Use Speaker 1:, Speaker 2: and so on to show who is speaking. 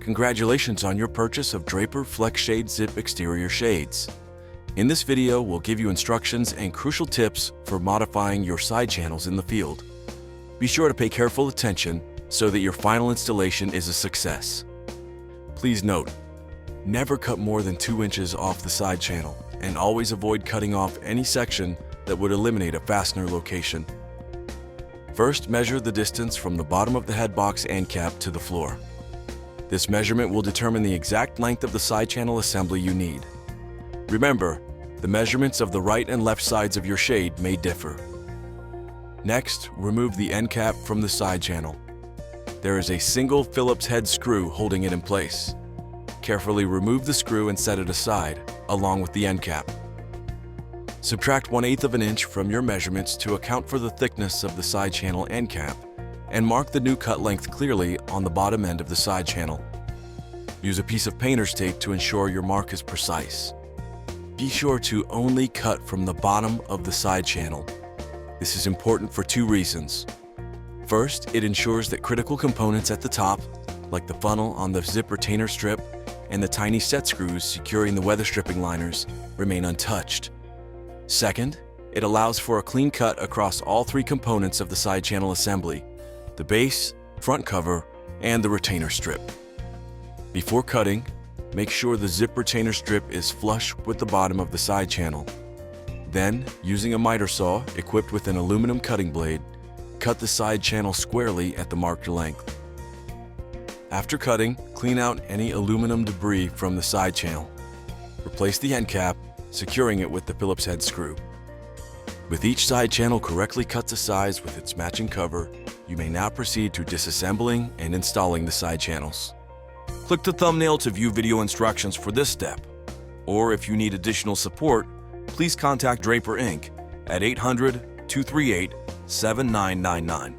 Speaker 1: Congratulations on your purchase of Draper FlexShade ZIP exterior shades. In this video, we'll give you instructions and crucial tips for modifying your side channels in the field. Be sure to pay careful attention so that your final installation is a success. Please note, never cut more than 2 inches off the side channel, and always avoid cutting off any section that would eliminate a fastener location. First, measure the distance from the bottom of the head box end cap to the floor. This measurement will determine the exact length of the side channel assembly you need. Remember, the measurements of the right and left sides of your shade may differ. Next, remove the end cap from the side channel. There is a single Phillips head screw holding it in place. Carefully remove the screw and set it aside, along with the end cap. Subtract 1/8 of an inch from your measurements to account for the thickness of the side channel end cap, and mark the new cut length clearly on the bottom end of the side channel. Use a piece of painter's tape to ensure your mark is precise. Be sure to only cut from the bottom of the side channel. This is important for 2 reasons. First, it ensures that critical components at the top, like the funnel on the zip retainer strip and the tiny set screws securing the weather stripping liners, remain untouched. Second, it allows for a clean cut across all 3 components of the side channel assembly: the base, front cover, and the retainer strip. Before cutting, make sure the zip retainer strip is flush with the bottom of the side channel. Then, using a miter saw equipped with an aluminum cutting blade, cut the side channel squarely at the marked length. After cutting, clean out any aluminum debris from the side channel. Replace the end cap, securing it with the Phillips head screw. With each side channel correctly cut to size with its matching cover, you may now proceed to disassembling and installing the side channels. Click the thumbnail to view video instructions for this step. Or if you need additional support, please contact Draper Inc. at 800-238-7999.